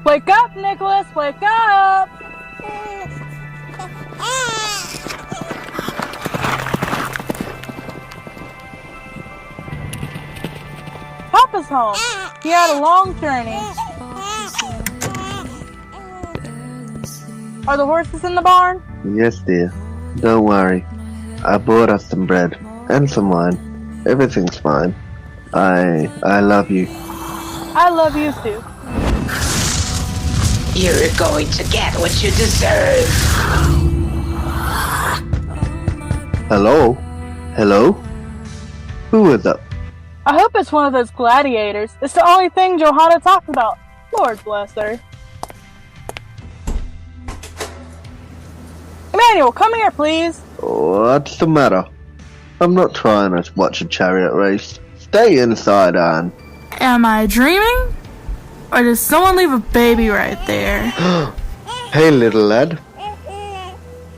Wake up, Nicholas! Wake up! Papa's home. He had a long journey. Are the horses in the barn? Yes, dear. Don't worry. I bought us some bread and some wine. Everything's fine. I love you. I love you too. You're going to get what you deserve. Hello? Hello? Who is up? I hope it's one of those gladiators. It's the only thing Johanna talks about. Lord bless her. Emmanuel, come here, please. What's the matter? I'm not trying to watch a chariot race. Stay inside, Anne. Am I dreaming? Or did someone leave a baby right there? Hey, little lad.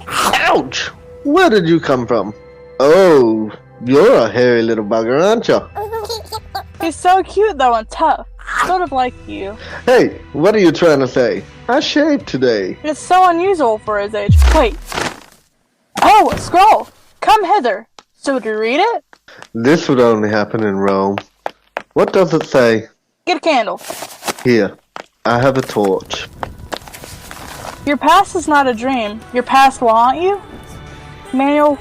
Ouch! Where did you come from? Oh, you're a hairy little bugger, aren't you? He's so cute though and tough. Sort of like you. Hey, what are you trying to say? I shaved today. It's so unusual for his age. Wait. Oh, a scroll! Come hither. So would you read it? This would only happen in Rome. What does it say? Get a candle. Here, I have a torch. Your past is not a dream. Your past will haunt you? Emmanuel,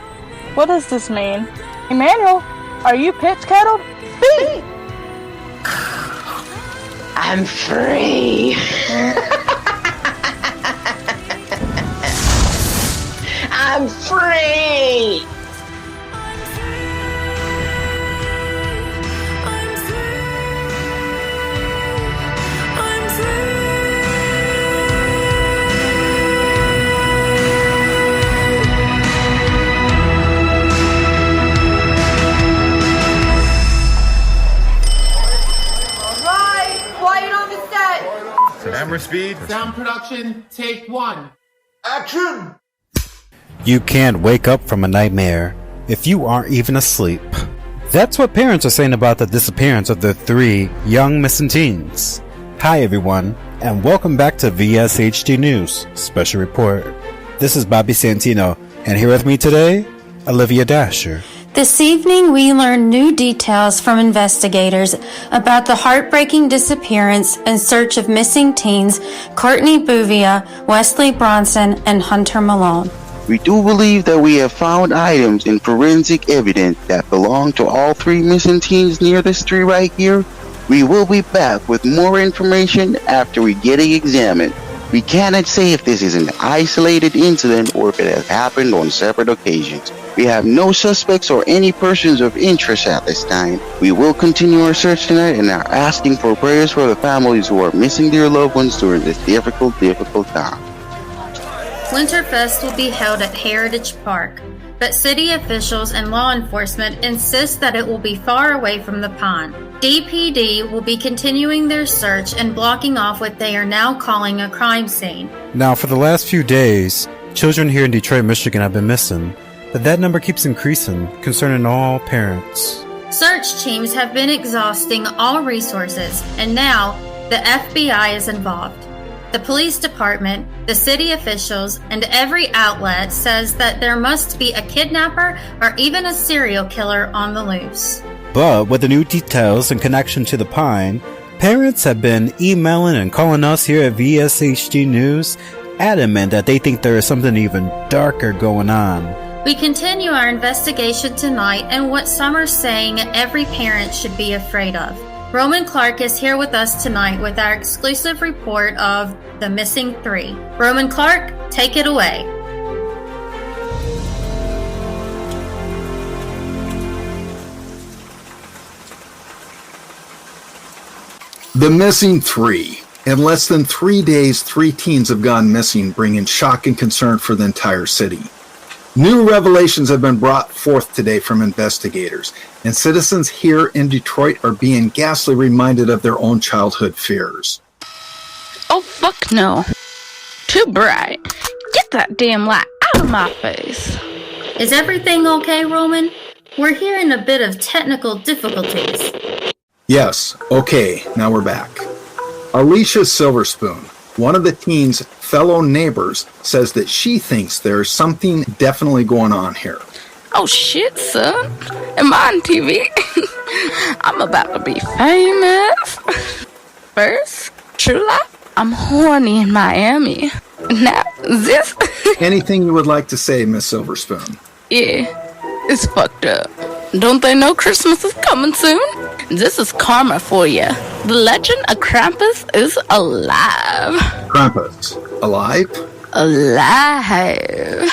what does this mean? Emmanuel, are you pitch-kettled? Speak! I'm free. I'm free. Camera speed. Sound production, take one. Action! You can't wake up from a nightmare if you aren't even asleep. That's what parents are saying about the disappearance of their 3 young missing teens. Hi everyone, and welcome back to VSHD News Special Report. This is Bobby Santino, and here with me today, Olivia Dasher. This evening, we learned new details from investigators about the heartbreaking disappearance and search of missing teens Courtney Bouvier, Wesley Bronson, and Hunter Malone. We do believe that we have found items in forensic evidence that belong to all 3 missing teens near this tree right here. We will be back with more information after we get it examined. We cannot say if this is an isolated incident or if it has happened on separate occasions. We have no suspects or any persons of interest at this time. We will continue our search tonight and are asking for prayers for the families who are missing their loved ones during this difficult time. Winterfest will be held at Heritage Park, but city officials and law enforcement insist that it will be far away from the pond. DPD will be continuing their search and blocking off what they are now calling a crime scene. Now, for the last few days, children here in Detroit, Michigan have been missing, but that number keeps increasing, concerning all parents. Search teams have been exhausting all resources, and now the FBI is involved. The police department, the city officials, and every outlet says that there must be a kidnapper or even a serial killer on the loose. But with the new details in connection to the Pine, parents have been emailing and calling us here at VSHD News, adamant that they think there is something even darker going on. We continue our investigation tonight and what some are saying every parent should be afraid of. Roman Clark is here with us tonight with our exclusive report of the missing 3. Roman Clark, take it away. The missing 3. In less than 3 days, 3 teens have gone missing, bringing shock and concern for the entire city. New revelations have been brought forth today from investigators, and citizens here in Detroit are being ghastly reminded of their own childhood fears. Oh, fuck no. Too bright. Get that damn light out of my face. Is everything okay, Roman? We're hearing a bit of technical difficulties. Yes, okay, now we're back. Alicia Silverspoon, one of the teen's fellow neighbors, says that she thinks there's something definitely going on here. Oh shit, son. Am I on TV? I'm about to be famous. First, true life, I'm horny in Miami. Now, this... Anything you would like to say, Miss Silverspoon? Yeah, it's fucked up. Don't they know Christmas is coming soon? This is karma for you. The legend of Krampus is alive. Krampus, alive? Alive.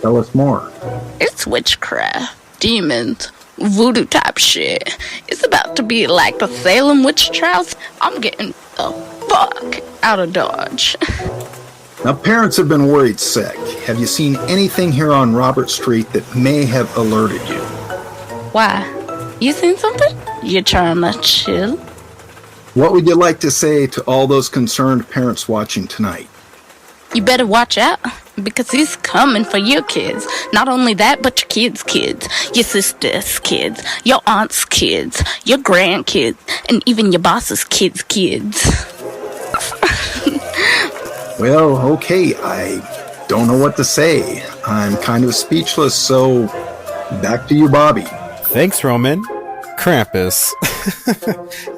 Tell us more. It's witchcraft, demons, voodoo type shit. It's about to be like the Salem witch trials. I'm getting the fuck out of Dodge. Now, parents have been worried sick. Have you seen anything here on Robert Street that may have alerted you? Why? You seen something? You trying to chill? What would you like to say to all those concerned parents watching tonight? You better watch out, because he's coming for your kids. Not only that, but your kids' kids, your sister's kids, your aunt's kids, your grandkids, and even your boss's kids' kids. Well, okay, I don't know what to say. I'm kind of speechless, so back to you, Bobby. Thanks, Roman. Krampus.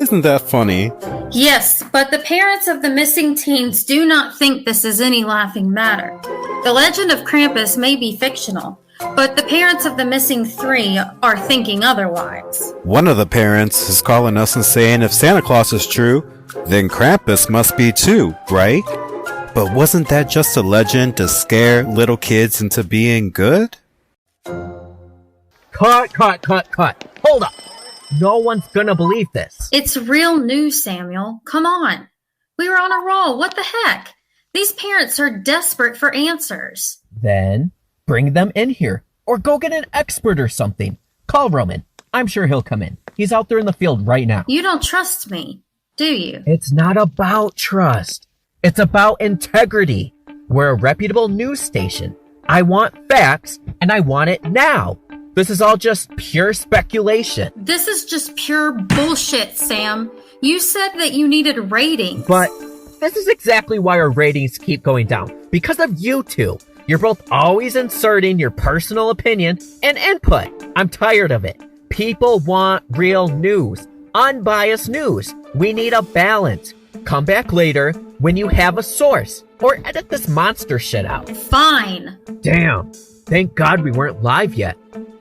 Isn't that funny? Yes, but the parents of the missing teens do not think this is any laughing matter. The legend of Krampus may be fictional, but the parents of the missing 3 are thinking otherwise. One of the parents is calling us and saying if Santa Claus is true, then Krampus must be too, right? But wasn't that just a legend to scare little kids into being good? Cut. Hold up. No one's gonna believe this. It's real news, Samuel. Come on. We were on a roll. What the heck? These parents are desperate for answers. Then bring them in here. Or go get an expert or something. Call Roman. I'm sure he'll come in. He's out there in the field right now. You don't trust me, do you? It's not about trust. It's about integrity. We're a reputable news station. I want facts, and I want it now. This is all just pure speculation. This is just pure bullshit, Sam. You said that you needed ratings. But this is exactly why our ratings keep going down. Because of you two. You're both always inserting your personal opinion and input. I'm tired of it. People want real news. Unbiased news. We need a balance. Come back later when you have a source. Or edit this monster shit out. Fine. Damn. Thank God we weren't live yet.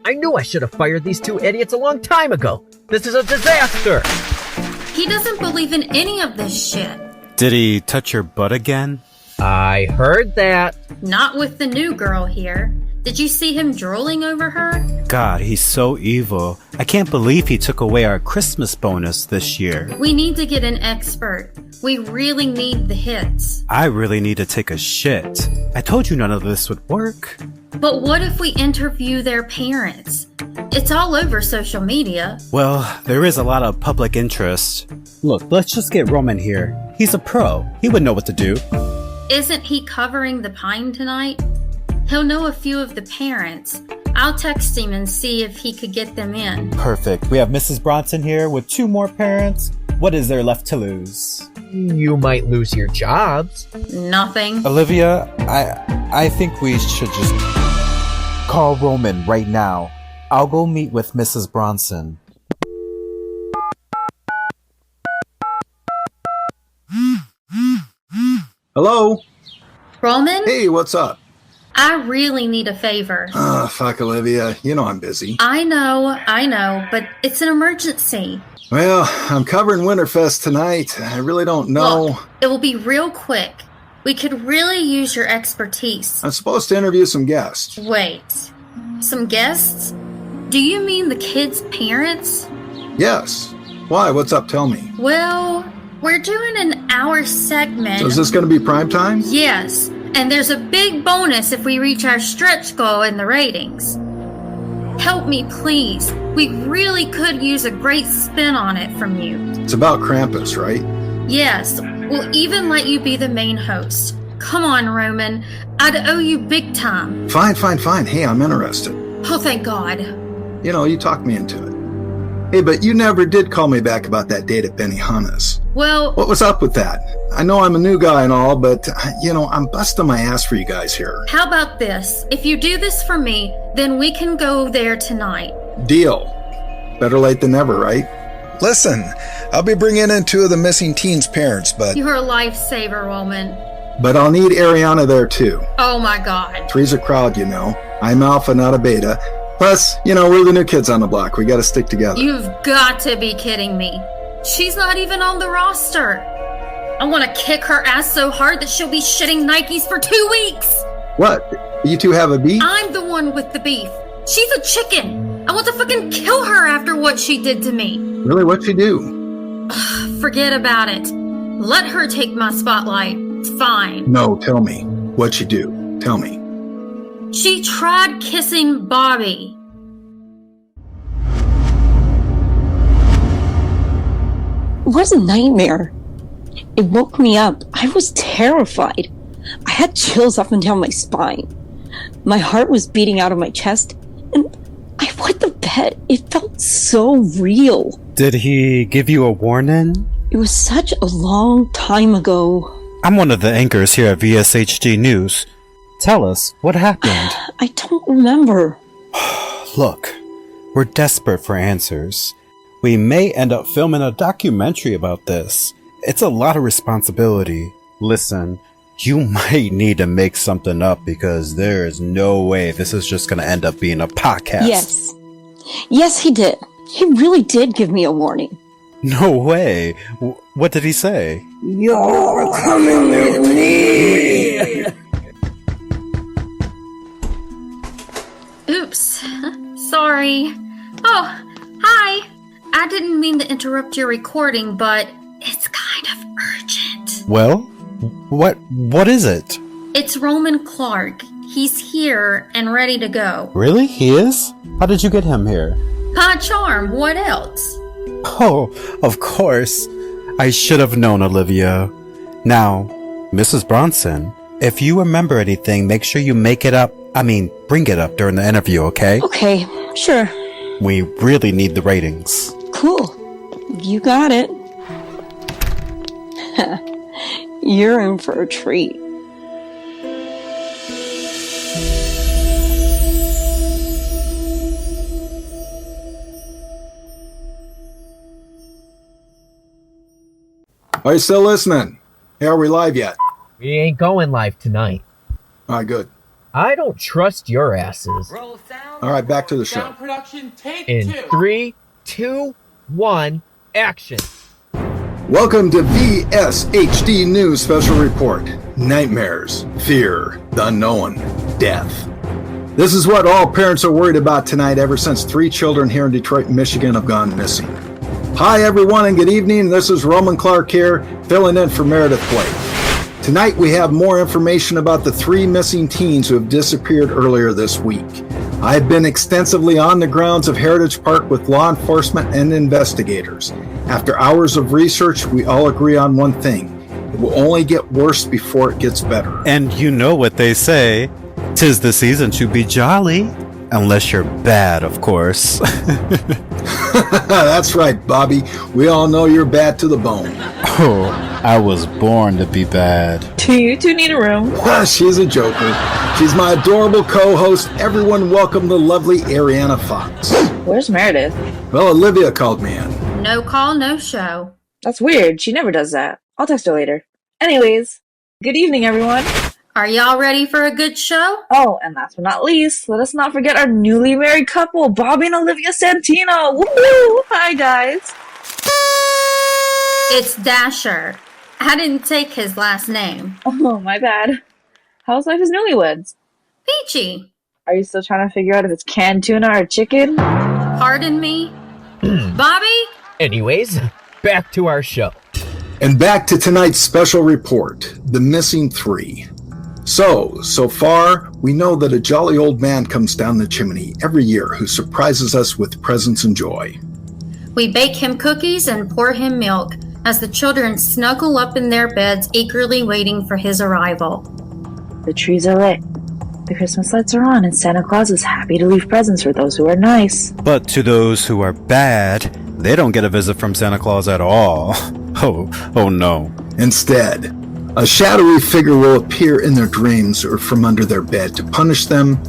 I knew I should have fired these 2 idiots a long time ago. This is a disaster. He doesn't believe in any of this shit. Did he touch your butt again? I heard that. Not with the new girl here. Did you see him drooling over her? God, he's so evil. I can't believe he took away our Christmas bonus this year. We need to get an expert. We really need the hits. I really need to take a shit. I told you none of this would work. But what if we interview their parents? It's all over social media. Well, there is a lot of public interest. Look, let's just get Roman here. He's a pro. He would know what to do. Isn't he covering the Pine tonight? He'll know a few of the parents. I'll text him and see if he could get them in. Perfect. We have Mrs. Bronson here with 2 more parents. What is there left to lose? You might lose your jobs. Nothing. Olivia, I think we should just call Roman right now. I'll go meet with Mrs. Bronson. Hello? Roman? Hey, what's up? I really need a favor. Fuck, Olivia. You know I'm busy. I know, but it's an emergency. Well, I'm covering Winterfest tonight. I really don't know. Look, it will be real quick. We could really use your expertise. I'm supposed to interview some guests. Wait. Some guests? Do you mean the kids' parents? Yes. Why? What's up? Tell me. Well, we're doing an hour segment. So is this going to be prime time? Yes. And there's a big bonus if we reach our stretch goal in the ratings. Help me, please. We really could use a great spin on it from you. It's about Krampus, right? Yes. We'll even let you be the main host. Come on, Roman. I'd owe you big time. Fine. Hey, I'm interested. Oh, thank God. You know, you talked me into it. Hey, but you never did call me back about that date at Benihana's. Well, What was up with that? I know I'm a new guy and all, but, I'm busting my ass for you guys here. how about this? If you do this for me, then we can go there tonight. Deal. Better late than never, right? Listen, I'll be bringing in 2 of the missing teens' parents, but You're a lifesaver, Roman. But I'll need Ariana there too. Oh my god. 3's a crowd, I'm alpha, not a beta. Plus, we're the new kids on the block. We gotta stick together. You've got to be kidding me. She's not even on the roster. I want to kick her ass so hard that she'll be shitting Nikes for 2 weeks. What? You two have a beef? I'm the one with the beef. She's a chicken. I want to fucking kill her after what she did to me. Really, what'd you do? Forget about it. Let her take my spotlight. It's fine. No, tell me. What'd you do? Tell me. She tried kissing Bobby. It was a nightmare. It woke me up. I was terrified. I had chills up and down my spine. My heart was beating out of my chest, and I wet the bed. It felt so real. Did he give you a warning? It was such a long time ago. I'm one of the anchors here at VSHD News. Tell us, what happened? I don't remember. Look, we're desperate for answers. We may end up filming a documentary about this. It's a lot of responsibility. Listen, you might need to make something up because there is no way this is just going to end up being a podcast. Yes. Yes, he did. He really did give me a warning. No way. What did he say? You're coming with me! Oops. Sorry. Oh, hi. I didn't mean to interrupt your recording, but it's kind of urgent. Well, what is it? It's Roman Clark. He's here and ready to go. Really? He is? How did you get him here? By charm, what else? Oh, of course. I should have known, Olivia. Now, Mrs. Bronson, if you remember anything, make sure you bring it up during the interview, okay? Okay, sure. We really need the ratings. Cool. You got it. You're in for a treat. Are you still listening? Hey, are we live yet? We ain't going live tonight. All right, good. I don't trust your asses. All right, back to the show. Sound production, take In 2. 3, 2, 1, action. Welcome to VSHD News Special Report. Nightmares, fear, the unknown, death. This is what all parents are worried about tonight ever since 3 children here in Detroit, Michigan have gone missing. Hi everyone and good evening. This is Roman Clark here, filling in for Meredith Blake. Tonight we have more information about the 3 missing teens who have disappeared earlier this week. I've been extensively on the grounds of Heritage Park with law enforcement and investigators. After hours of research, we all agree on one thing. It will only get worse before it gets better. And you know what they say, 'tis the season to be jolly. Unless you're bad, of course. That's right, Bobby. We all know you're bad to the bone. Oh, I was born to be bad. Do you two need a room? She's a joker. She's my adorable co-host. Everyone welcome the lovely Ariana Fox. Where's Meredith? Well, Olivia called me in. No call, no show. That's weird. She never does that. I'll text her later. Anyways, good evening, everyone. Are y'all ready for a good show? Oh, and last but not least, let us not forget our newly married couple, Bobby and Olivia Santino. Woo! Hi, guys. It's Dasher. I didn't take his last name. Oh, my bad. How's life as newlyweds? Peachy. Are you still trying to figure out if it's canned tuna or chicken? Pardon me? Bobby? Anyways, back to our show. And back to tonight's special report, the missing 3. So far, we know that a jolly old man comes down the chimney every year who surprises us with presents and joy. We bake him cookies and pour him milk as the children snuggle up in their beds, eagerly waiting for his arrival. The trees are lit. The Christmas lights are on and Santa Claus is happy to leave presents for those who are nice. But to those who are bad, they don't get a visit from Santa Claus at all. Oh no. Instead, a shadowy figure will appear in their dreams or from under their bed to punish them,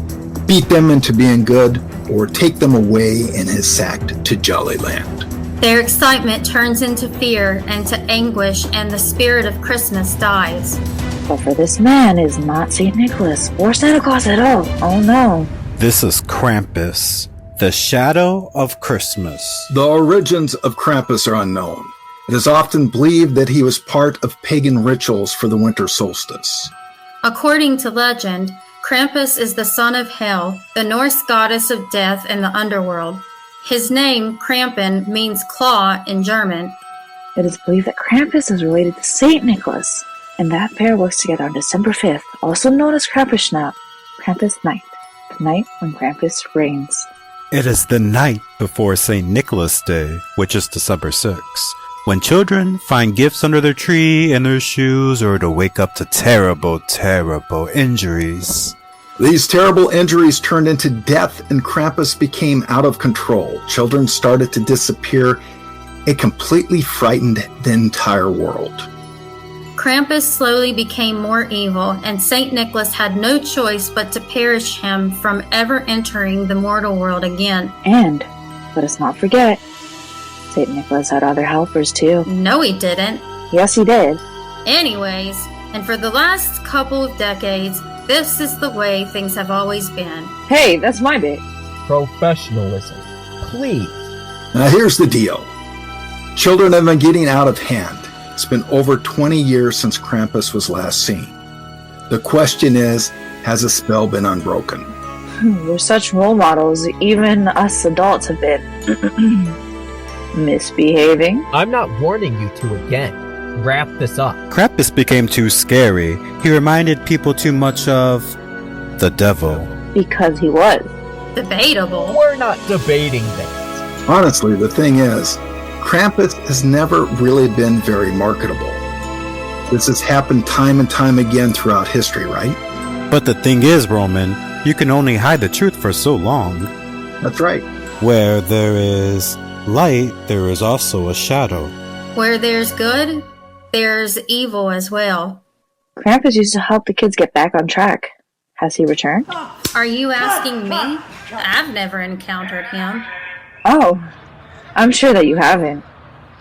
beat them into being good, or take them away in his sack to Jollyland. Their excitement turns into fear and to anguish, and the spirit of Christmas dies. But for this man is not St. Nicholas or Santa Claus at all. Oh no. This is Krampus, the shadow of Christmas. The origins of Krampus are unknown. It is often believed that he was part of pagan rituals for the winter solstice. According to legend, Krampus is the son of Hel, the Norse goddess of death and the underworld. His name, Krampen, means claw in German. It is believed that Krampus is related to St. Nicholas, and that pair works together on December 5th, also known as Krampusnacht, Krampus night, the night when Krampus reigns. It is the night before St. Nicholas Day, which is December 6th, when children find gifts under their tree, in their shoes, or to wake up to terrible, terrible injuries. These terrible injuries turned into death and Krampus became out of control. Children started to disappear. It completely frightened the entire world. Krampus slowly became more evil, and St. Nicholas had no choice but to perish him from ever entering the mortal world again. And, let us not forget, St. Nicholas had other helpers too. No, he didn't. Yes, he did. Anyways, and for the last couple of decades, this is the way things have always been. Hey, that's my bit. Professionalism. Please. Now here's the deal. Children have been getting out of hand. It's been over 20 years since Krampus was last seen. The question is, has the spell been unbroken? We're such role models, even us adults have been misbehaving. I'm not warning you two again. Wrap this up. Krampus became too scary. He reminded people too much of the devil. Because he was. Debatable. We're not debating this. Honestly, the thing is, Krampus has never really been very marketable. This has happened time and time again throughout history, right? But the thing is, Roman, you can only hide the truth for so long. That's right. Where there is light, there is also a shadow. Where there's good, there's evil as well. Krampus used to help the kids get back on track. Has he returned? Are you asking me? I've never encountered him. Oh, I'm sure that you haven't.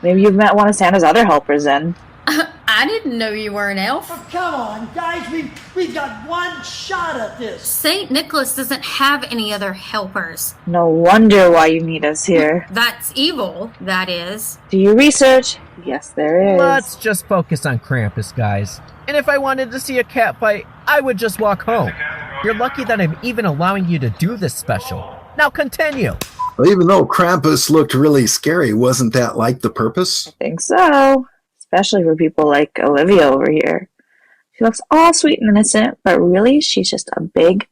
Maybe you've met one of Santa's other helpers then. I didn't know you were an elf. Oh, come on, guys, we've got one shot at this. St. Nicholas doesn't have any other helpers. No wonder why you need us here. That's evil, that is. Do your research? Yes, there is. Let's just focus on Krampus, guys. And if I wanted to see a cat fight, I would just walk home. You're lucky that I'm even allowing you to do this special. Now continue. Well, even though Krampus looked really scary, wasn't that like the purpose? I think so. Especially for people like Olivia over here. She looks all sweet and innocent, but really she's just a big...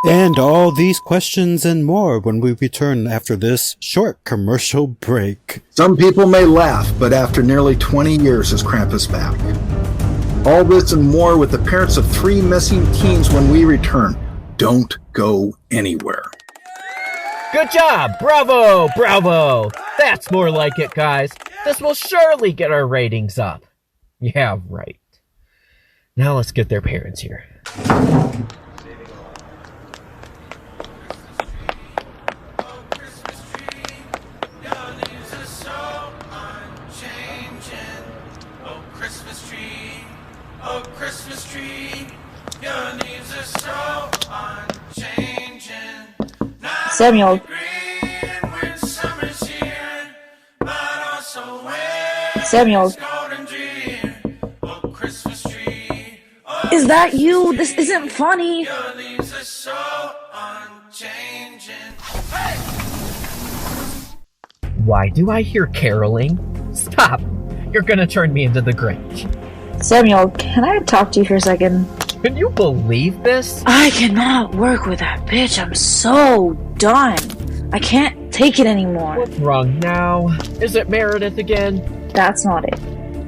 And all these questions and more when we return after this short commercial break. Some people may laugh, but after nearly 20 years is Krampus back. All this and more with the parents of 3 missing teens when we return. Don't go anywhere. Good job! Bravo! Bravo! That's more like it, guys. This will surely get our ratings up. Yeah, right. Now let's get their parents here. Samuel. Samuel. Is that you? This isn't funny. Why do I hear caroling? Stop! You're gonna turn me into the Grinch. Samuel, can I talk to you for a second? Can you believe this? I cannot work with that bitch. I'm so done. I can't take it anymore. What's wrong now? Is it Meredith again? That's not it.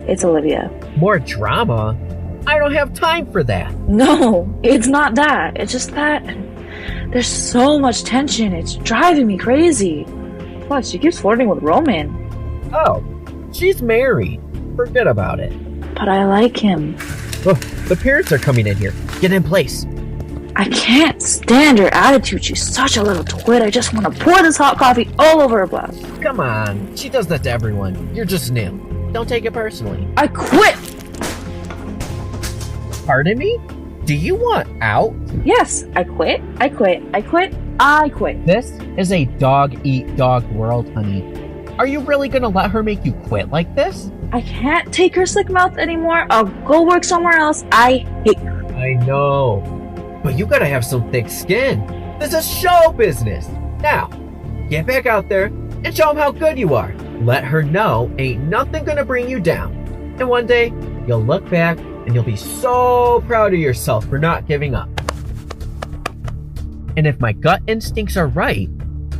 It's Olivia. More drama? I don't have time for that. No, it's not that. It's just that there's so much tension. It's driving me crazy. Plus, she keeps flirting with Roman. Oh, she's married. Forget about it. But I like him. Oh, the parents are coming in here. Get in place. I can't stand her attitude. She's such a little twit. I just want to pour this hot coffee all over her blouse. Come on. She does that to everyone. You're just new. Don't take it personally. I quit! Pardon me? Do you want out? Yes, I quit. I quit. I quit. I quit. This is a dog-eat-dog world, honey. Are you really gonna let her make you quit like this? I can't take her slick mouth anymore. I'll go work somewhere else. I hate her. I know. But you gotta have some thick skin. This is show business. Now, get back out there and show them how good you are. Let her know ain't nothing gonna bring you down. And one day, you'll look back and you'll be so proud of yourself for not giving up. And if my gut instincts are right,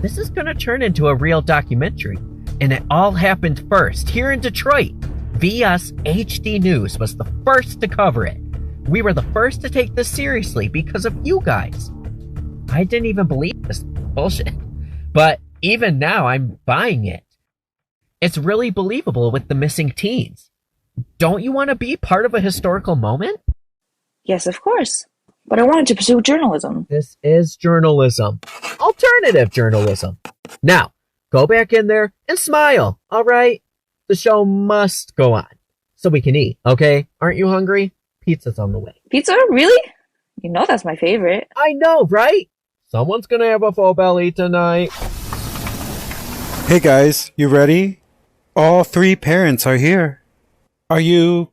this is gonna turn into a real documentary. And it all happened first here in Detroit. VS HD News was the first to cover it. We were the first to take this seriously because of you guys. I didn't even believe this bullshit. But even now, I'm buying it. It's really believable with the missing teens. Don't you want to be part of a historical moment? Yes, of course. But I wanted to pursue journalism. This is journalism. Alternative journalism. Now, go back in there and smile, all right? The show must go on. So we can eat, okay? Aren't you hungry? Pizza's on the way. Pizza? Really? You know that's my favorite. I know, right? Someone's gonna have a full belly tonight. Hey guys, you ready? All 3 parents are here. Are you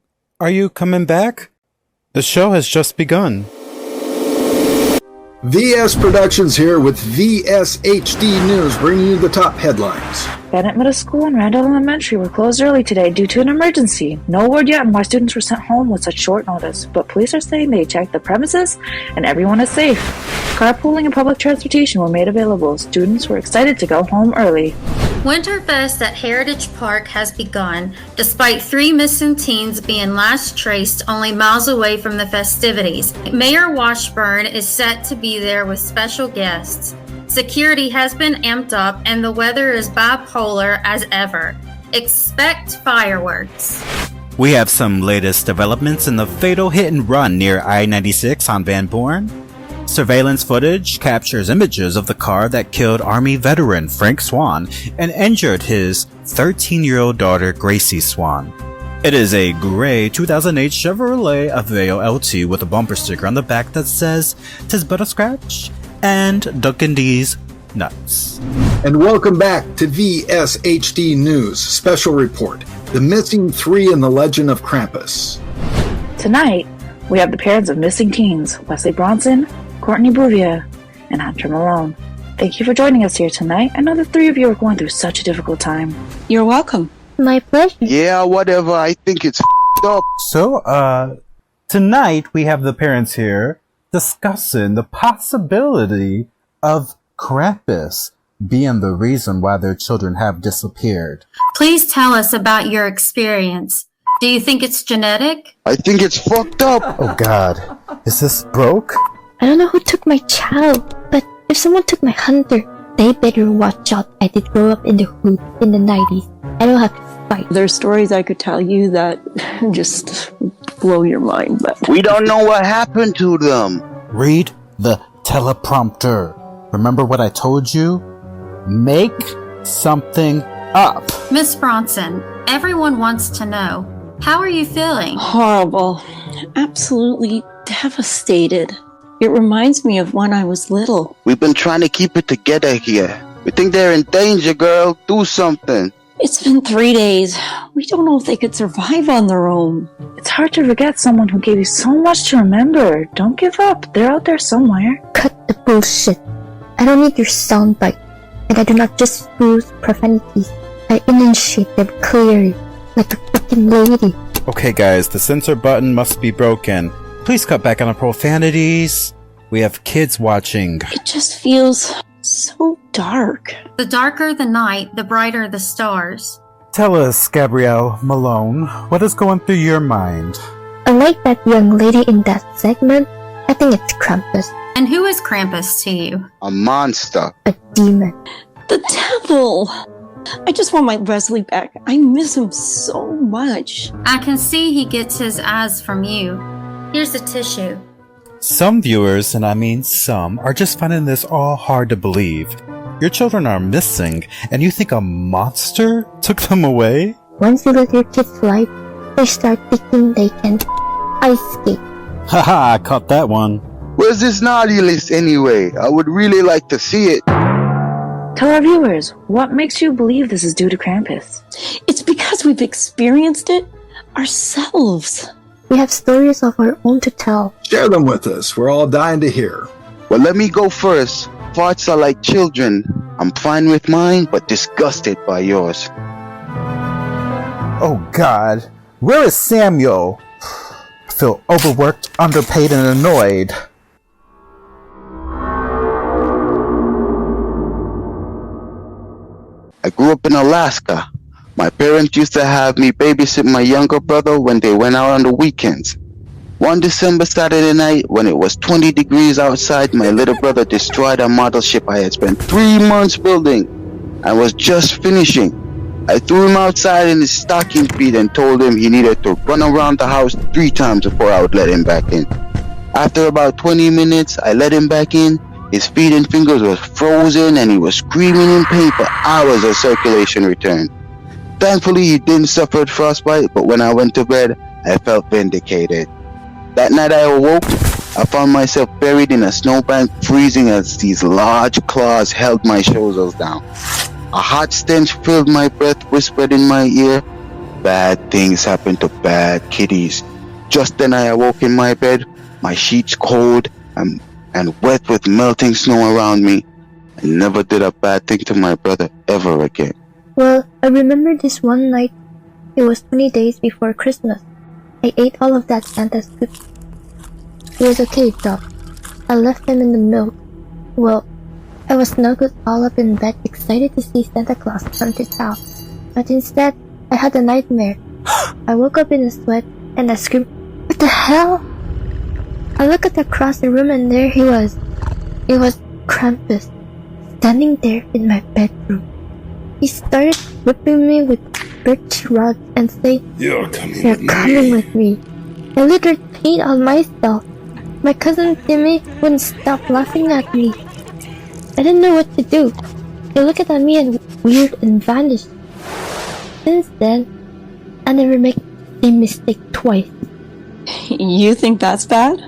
coming back? The show has just begun. VS Productions here with VS HD News, bringing you the top headlines. Bennett Middle School and Randall Elementary were closed early today due to an emergency. No word yet on why students were sent home with such short notice, but police are saying they checked the premises and everyone is safe. Carpooling and public transportation were made available. Students were excited to go home early. Winterfest at Heritage Park has begun, despite 3 missing teens being last traced only miles away from the festivities. Mayor Washburn is set to be there with special guests. Security has been amped up and the weather is bipolar as ever. Expect fireworks. We have some latest developments in the fatal hit and run near I-96 on Van Born. Surveillance footage captures images of the car that killed Army veteran Frank Swan and injured his 13-year-old daughter Gracie Swan. It is a gray 2008 Chevrolet Aveo LT with a bumper sticker on the back that says "'Tis but a scratch" and Duncan D's nuts. And welcome back to VS HD News Special Report: The Missing 3 and the Legend of Krampus. Tonight, we have the parents of missing teens, Wesley Bronson, Courtney Bouvier, and Hunter Malone. Thank you for joining us here tonight. I know the 3 of you are going through such a difficult time. You're welcome. My pleasure. Yeah, whatever. I think it's up. So, tonight we have the parents here discussing the possibility of Krampus being the reason why their children have disappeared. Please tell us about your experience. Do you think it's genetic? I think it's fucked up. Oh God, is this broke? I don't know who took my child, but if someone took my Hunter, they better watch out. I did grow up in the hood in the 90s. I don't have to fight. There's stories I could tell you that just blow your mind, but we don't know what happened to them. Read the teleprompter. Remember what I told you? Make something up. Miss Bronson, everyone wants to know, how are you feeling? Horrible. Absolutely devastated. It reminds me of when I was little. We've been trying to keep it together here. We think they're in danger, girl. Do something. It's been 3 days. We don't know if they could survive on their own. It's hard to forget someone who gave you so much to remember. Don't give up. They're out there somewhere. Cut the bullshit. I don't need your soundbite. And I do not just use profanities. I enunciate them clearly, like a fucking lady. Okay guys, the censor button must be broken. Please cut back on the profanities. We have kids watching. It just feels so dark. The darker the night, the brighter the stars. Tell us, Gabrielle Malone, what is going through your mind? A Unlike that young lady in that segment, I think it's Krampus. And who is Krampus to you? A monster. A demon. The devil! I just want my Wesley back. I miss him so much. I can see he gets his eyes from you. Here's a tissue. Some viewers, and I mean some, are just finding this all hard to believe. Your children are missing, and you think a monster took them away? Once you let your kids fly, they start thinking they can ice skate. Haha, I caught that one. Where's this naughty list anyway? I would really like to see it. Tell our viewers, what makes you believe this is due to Krampus? It's because we've experienced it ourselves. We have stories of our own to tell. Share them with us. We're all dying to hear. Well, let me go first. Thoughts are like children. I'm fine with mine, but disgusted by yours. Oh God, where is Samuel? I feel overworked, underpaid, and annoyed. I grew up in Alaska. My parents used to have me babysit my younger brother when they went out on the weekends. One December Saturday night, when it was 20 degrees outside, my little brother destroyed a model ship I had spent 3 months building and was just finishing. I threw him outside in his stocking feet and told him he needed to run around the house 3 times before I would let him back in. After about 20 minutes, I let him back in. His feet and fingers were frozen and he was screaming in pain for hours as circulation returned. Thankfully, he didn't suffer frostbite, but when I went to bed, I felt vindicated. That night I awoke, I found myself buried in a snowbank, freezing as these large claws held my shoulders down. A hot stench filled my breath, whispered in my ear, "Bad things happen to bad kitties." Just then I awoke in my bed, my sheets cold and wet with melting snow around me. I never did a bad thing to my brother ever again. Well, I remember this one night. It was 20 days before Christmas. I ate all of that Santa's cookies. It was okay though. I left them in the milk. Well, I was snuggled all up in bed, excited to see Santa Claus come to town. But instead, I had a nightmare. I woke up in a sweat and I screamed, "What the hell?" I looked across the room and there he was. It was Krampus, standing there in my bedroom. He started whipping me with birch rods and saying, "You're coming with me." I literally peed on myself. My cousin Timmy wouldn't stop laughing at me. I didn't know what to do. He looked at me and weird and vanished. Since then, I never make the same mistake twice. You think that's bad?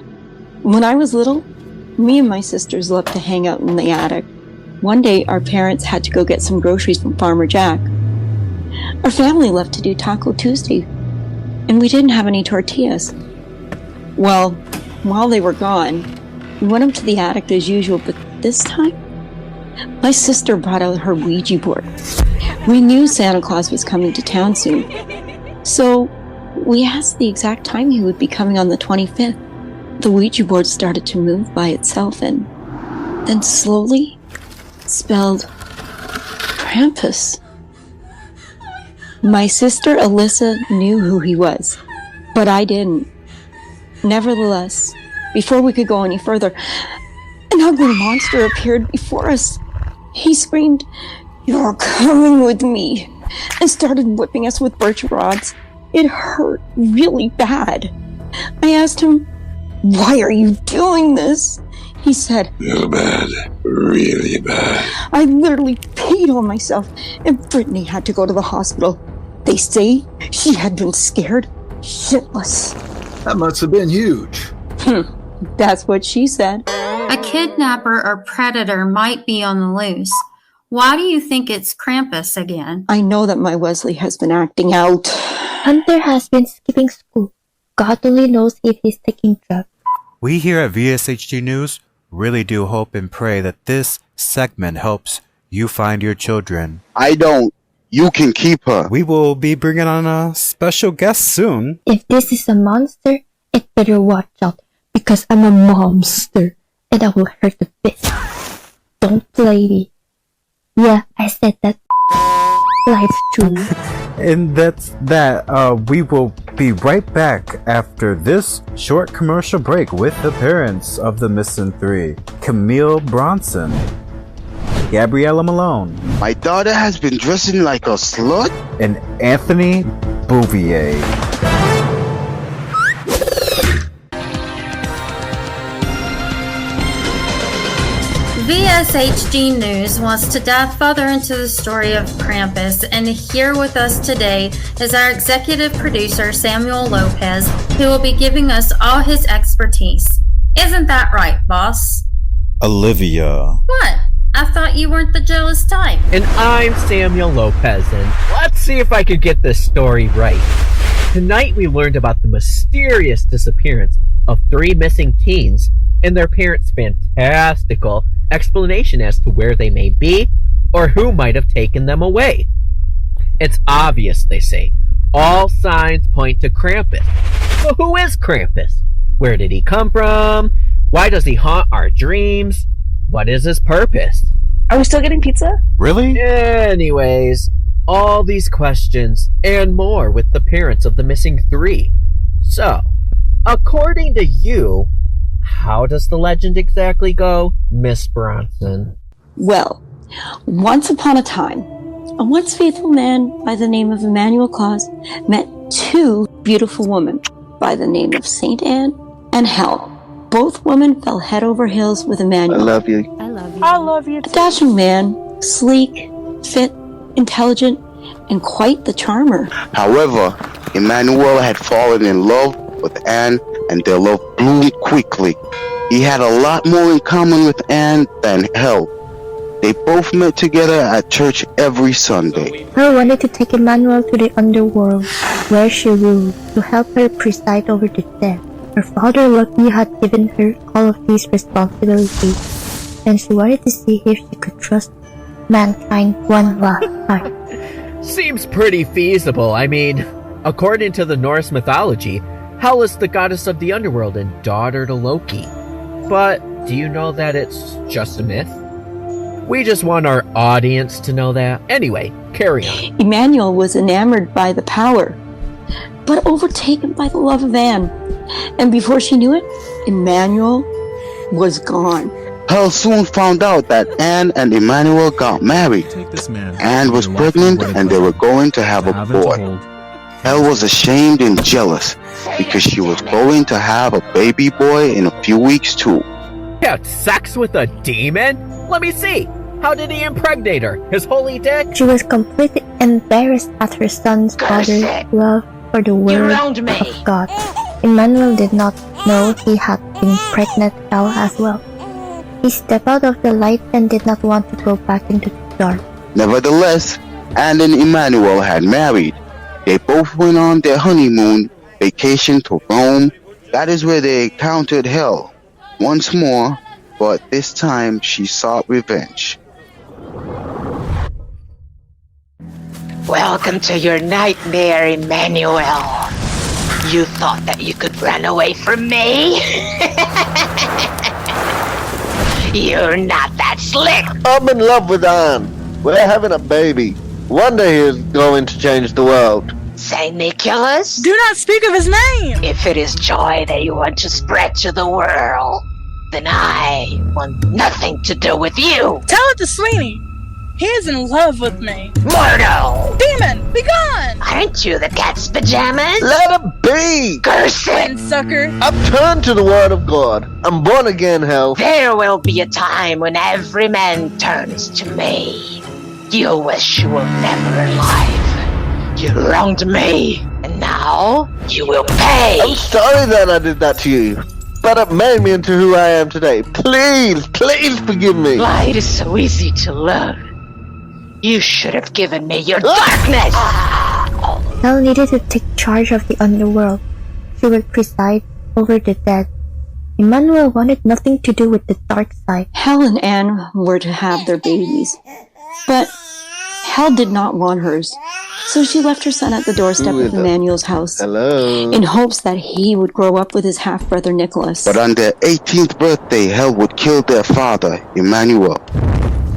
When I was little, me and my sisters loved to hang out in the attic. One day, our parents had to go get some groceries from Farmer Jack. Our family left to do Taco Tuesday, and we didn't have any tortillas. Well, while they were gone, we went up to the attic as usual, but this time, my sister brought out her Ouija board. We knew Santa Claus was coming to town soon, so we asked the exact time he would be coming on the 25th. The Ouija board started to move by itself and then slowly spelled Krampus. My sister Alyssa knew who he was, but I didn't. Nevertheless, before we could go any further, an ugly monster appeared before us. He screamed, "You're coming with me," and started whipping us with birch rods. It hurt really bad. I asked him, "Why are you doing this?" He said, You're bad. Really bad. "I literally peed on myself, and Brittany had to go to the hospital. They say she had been scared shitless." That must have been huge. That's what she said. A kidnapper or predator might be on the loose. Why do you think it's Krampus again? I know that my Wesley has been acting out. Hunter has been skipping school. God only knows if he's taking drugs. We here at VSHG News really do hope and pray that this segment helps you find your children. I don't. You can keep her. We will be bringing on a special guest soon. If this is a monster, it better watch out, because I'm a momster, and I will hurt the bit. Don't play me. Yeah, I said that. Life's true. And that's that. We will be right back after this short commercial break with the parents of the missing three: Camille Bronson, Gabriella Malone, My daughter has been dressing like a slut? and Anthony Bouvier. VSHG News wants to dive further into the story of Krampus, and here with us today is our executive producer, Samuel Lopez, who will be giving us all his expertise. Isn't that right, boss? Olivia. What? I thought you weren't the jealous type. And I'm Samuel Lopez, and let's see if I could get this story right. Tonight we learned about the mysterious disappearance of 3 missing teens and their parents' fantastical explanation as to where they may be or who might have taken them away. It's obvious, they say. All signs point to Krampus. But who is Krampus? Where did he come from? Why does he haunt our dreams? What is his purpose? Are we still getting pizza? Really? Anyways, all these questions and more with the parents of the missing 3. So, according to you, how does the legend exactly go, Miss Bronson? Well, once upon a time, a once faithful man by the name of Emmanuel Claus met 2 beautiful women by the name of Saint Anne and Hel. Both women fell head over heels with Emmanuel. I love you. I love you. A dashing man, sleek, fit, intelligent, and quite the charmer. However, Emmanuel had fallen in love with Anne, and their love bloomed quickly. He had a lot more in common with Anne than Hel. They both met together at church every Sunday. Hel wanted to take Emmanuel to the underworld, where she ruled, to help her preside over the dead. Her father Lucky had given her all of these responsibilities, and she wanted to see if she could trust mankind one last time. Seems pretty feasible. I mean, according to the Norse mythology, Hel is the goddess of the underworld and daughter to Loki. But do you know that it's just a myth? We just want our audience to know that. Anyway, carry on. Emmanuel was enamored by the power, but overtaken by the love of Anne. And before she knew it, Emmanuel was gone. Hel soon found out that Anne and Emmanuel got married. Anne was pregnant and they were going to have a boy. Hel was ashamed and jealous because she was going to have a baby boy in a few weeks too. He had sex with a demon? Let me see. How did he impregnate her? His holy dick? She was completely embarrassed at her son's father's love for the word of God. Emmanuel did not know he had been pregnant Hel as well. He stepped out of the light and did not want to go back into the dark. Nevertheless, Anne and Emmanuel had married. They both went on their honeymoon vacation to Rome. That is where they encountered Hel once more, but this time she sought revenge. Welcome to your nightmare, Emmanuel. You thought that you could run away from me? You're not that slick. I'm in love with Anne. We're having a baby. One day he is going to change the world. Saint Nicholas? Do not speak of his name! If it is joy that you want to spread to the world, then I want nothing to do with you. Tell it to Sweeney. He is in love with me. Mortal! Demon, be gone! Aren't you the cat's pajamas? Let him be! Curse it! Sucker. I've turned to the word of God. I'm born again, Hel. There will be a time when every man turns to me. You wish you were never alive. You wronged me, and now you will pay. I'm sorry that I did that to you, but it made me into who I am today. Please, please forgive me. Light is so easy to love. You should have given me your darkness. Hel needed to take charge of the underworld. She would preside over the dead. Emmanuel wanted nothing to do with the dark side. Hel and Anne were to have their babies, but Hel did not want hers. So she left her son at the doorstep of Emmanuel's house. Hello. In hopes that he would grow up with his half-brother Nicholas. But on their 18th birthday, Hel would kill their father, Emmanuel.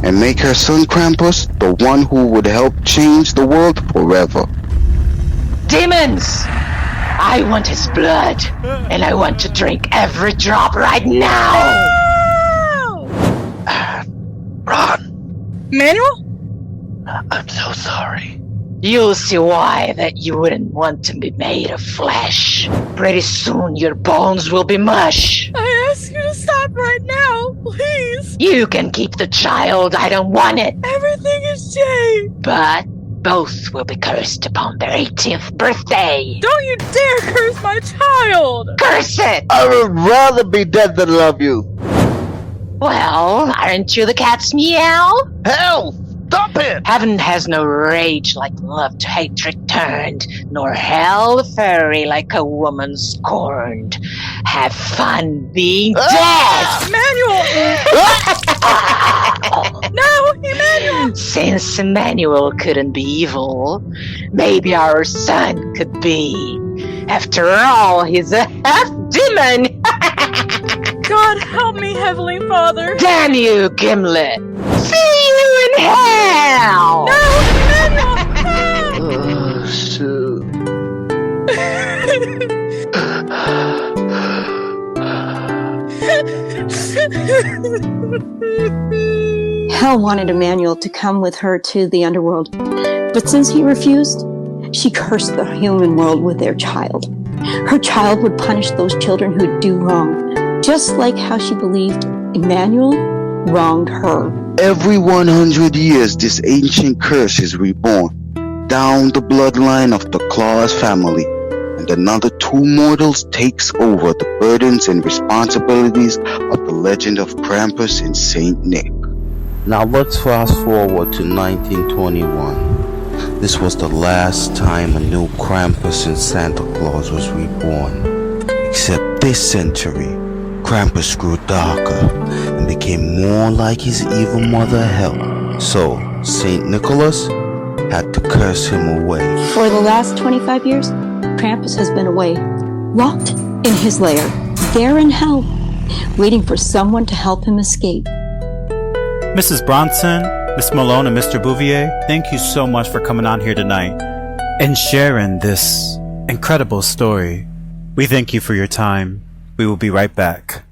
and make her son Krampus the one who would help change the world forever. Demons! I want his blood, and I want to drink every drop right now! Ron, Manuel? I'm so sorry. You'll see why that you wouldn't want to be made of flesh. Pretty soon your bones will be mush. I ask you to stop right now, please. You can keep the child, I don't want it. Everything is Jay. But both will be cursed upon their 18th birthday. Don't you dare curse my child. Curse it! I would rather be dead than love you. Well, aren't you the cat's meow? Hell! Stop it! Heaven has no rage like love to hatred turned, nor hell furry like a woman scorned. Have fun being dead! Emmanuel! No, Emmanuel! Since Emmanuel couldn't be evil, maybe our son could be. After all, he's a half-demon! God help me, Heavenly Father! Damn you, Gimlet! See you in hell! No, Emmanuel! Oh, shoot. Hell wanted Emmanuel to come with her to the underworld, but since he refused, she cursed the human world with their child. Her child would punish those children who do wrong, just like how she believed Emmanuel wronged her. Every 100 years, this ancient curse is reborn, down the bloodline of the Claus family, and another two mortals takes over the burdens and responsibilities of the legend of Krampus and Saint Nick. Now let's fast forward to 1921. This was the last time a new Krampus and Santa Claus was reborn. Except this century, Krampus grew darker and became more like his evil mother Hell. So, Saint Nicholas had to curse him away. For the last 25 years, Krampus has been away, locked in his lair, there in hell, waiting for someone to help him escape. Mrs. Bronson, Miss Malone, and Mr. Bouvier, thank you so much for coming on here tonight and sharing this incredible story. We thank you for your time. We will be right back.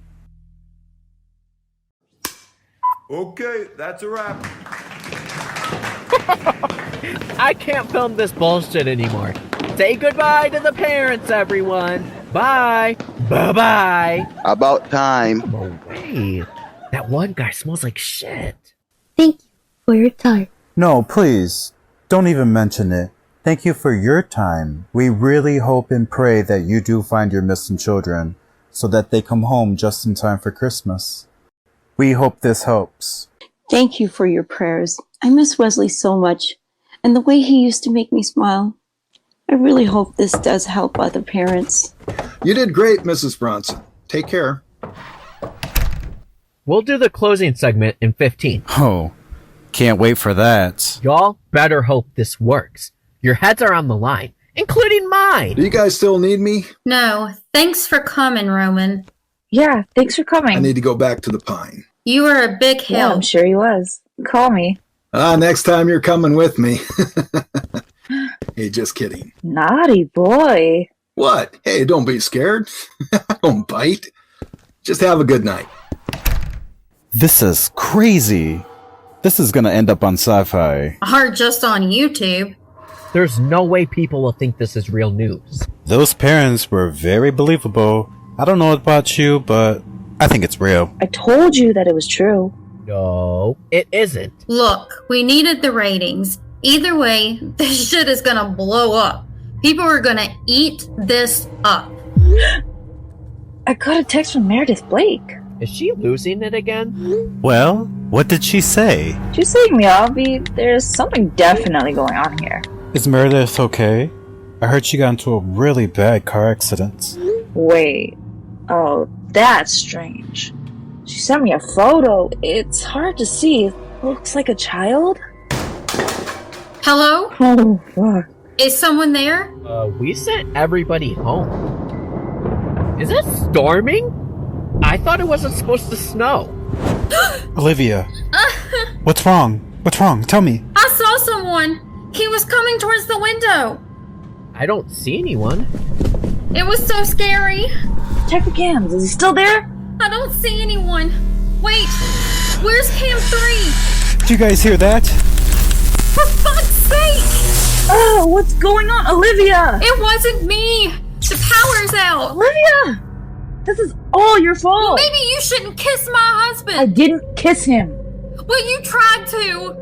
Okay, that's a wrap. I can't film this bullshit anymore. Say goodbye to the parents, everyone. Bye. Bye-bye. About time. No way. That one guy smells like shit. Thank you for your time. No, please. Don't even mention it. Thank you for your time. We really hope and pray that you do find your missing children so that they come home just in time for Christmas. We hope this helps. Thank you for your prayers. I miss Wesley so much, and the way he used to make me smile. I really hope this does help other parents. You did great, Mrs. Bronson. Take care. We'll do the closing segment in 15. Oh, can't wait for that. Y'all better hope this works. Your heads are on the line, including mine. Do you guys still need me? No, thanks for coming, Roman. Yeah, thanks for coming. I need to go back to the Pine. You were a big help. Yeah, I'm sure he was. Call me. Next time you're coming with me. Hey, just kidding. Naughty boy. What? Hey, don't be scared. Don't bite. Just have a good night. This is crazy. This is gonna end up on Sci-Fi. Or just on YouTube. There's no way people will think this is real news. Those parents were very believable. I don't know about you, but I think it's real. I told you that it was true. No, it isn't. Look, we needed the ratings. Either way, this shit is gonna blow up. People are gonna eat this up. I got a text from Meredith Blake. Is she losing it again? Well, what did she say? She's saying me, Albie, there's something definitely going on here. Is Meredith okay? I heard she got into a really bad car accident. Wait. Oh, that's strange. She sent me a photo. It's hard to see. It looks like a child. Hello? Oh, fuck. Is someone there? We sent everybody home. Is it storming? I thought it wasn't supposed to snow. Olivia. What's wrong? What's wrong? Tell me. I saw someone. He was coming towards the window. I don't see anyone. It was so scary. Check the cams. Is he still there? I don't see anyone. Wait, where's cam 3? Do you guys hear that? For fuck's sake! Oh, what's going on? Olivia! It wasn't me! The power's out! Olivia! This is all your fault! Maybe you shouldn't kiss my husband! I didn't kiss him! Well, you tried to!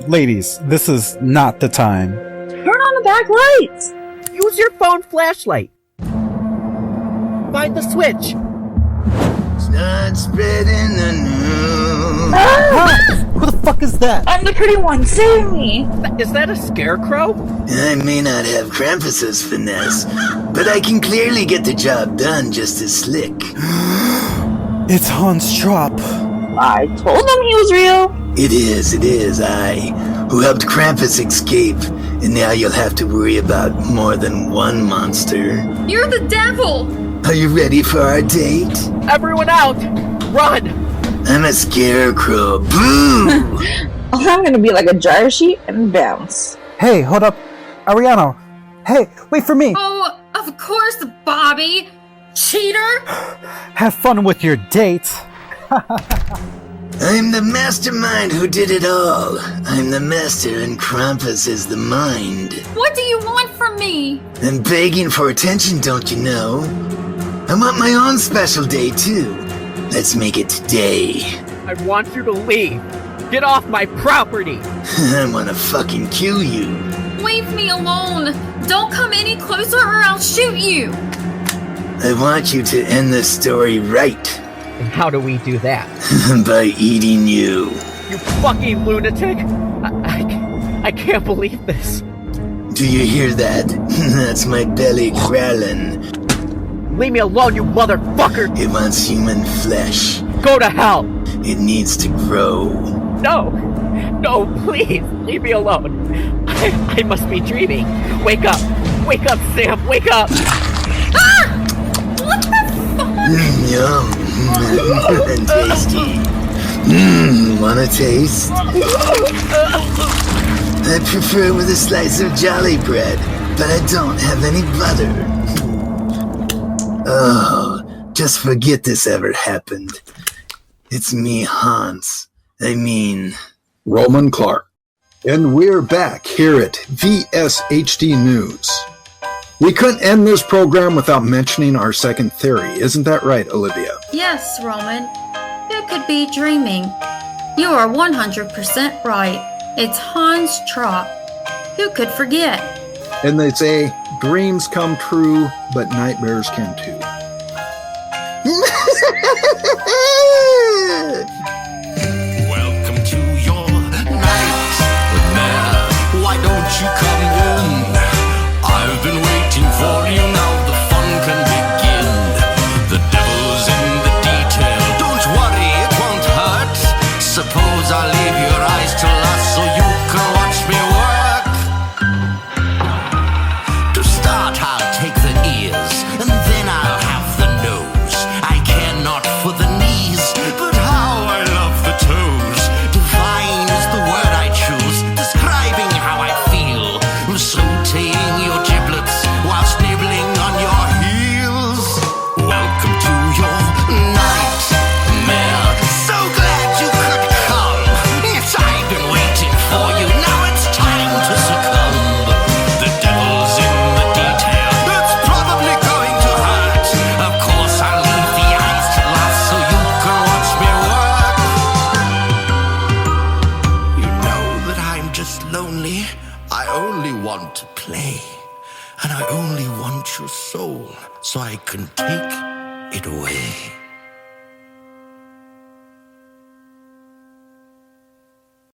Ladies, this is not the time. Turn on the back lights! Use your phone flashlight. Find the switch. Start spreading the news. Who the fuck is that? I'm the pretty one, save me! Is that a scarecrow? I may not have Krampus's finesse, but I can clearly get the job done just as slick. It's Hans Trapp. I told him he was real. It is I who helped Krampus escape, and now you'll have to worry about more than one monster. You're the devil! Are you ready for our date? Everyone out! Run! I'm a scarecrow. Boo! I'm gonna be like a dryer sheet and bounce. Hey, hold up. Ariano. Hey, wait for me. Oh, of course, Bobby. Cheater! Have fun with your date. I'm the mastermind who did it all. I'm the master and Krampus is the mind. What do you want from me? I'm begging for attention, don't you know? I want my own special day, too. Let's make it today. I want you to leave. Get off my property. I wanna fucking kill you. Leave me alone. Don't come any closer or I'll shoot you. I want you to end the story right. And how do we do that? By eating you. You fucking lunatic! I can't believe this. Do you hear that? That's my belly growling. Leave me alone, you motherfucker! It wants human flesh. Go to hell! It needs to grow. No! No, please! Leave me alone! I must be dreaming! Wake up! Wake up, Sam! Wake up! Ah! What the fuck? Yum! And tasty. Wanna taste? I prefer with a slice of jolly bread, but I don't have any butter. Oh, just forget this ever happened. It's me, Hans. I mean... Roman Clark. And we're back here at VSHD News. We couldn't end this program without mentioning our second theory. Isn't that right, Olivia? Yes, Roman. You could be dreaming. You are 100% right. It's Hans Trapp. Who could forget? And they say, dreams come true, but nightmares can too. Welcome to your nightmare. Why don't you come in? I've been waiting for you, now the fun can begin. The devil's in the detail. Don't worry, it won't hurt. Suppose I leave your eyes to last so you can watch me work. To start, I'll take the ears, and then I'll have the nose. I care not for the knees, but how I love the toes. Divine is the word I choose, describing how I feel. Sauteing your giblets whilst nibbling on your heels. Welcome to your nightmare. So glad you could come. Yes, I've been waiting for you. Now it's time to succumb. The devil's in the detail. It's probably going to hurt. Of course, I'll leave the eyes to last so you can watch me work. You know that I'm just lonely. I only want to play, and I only want your soul so I can take it away.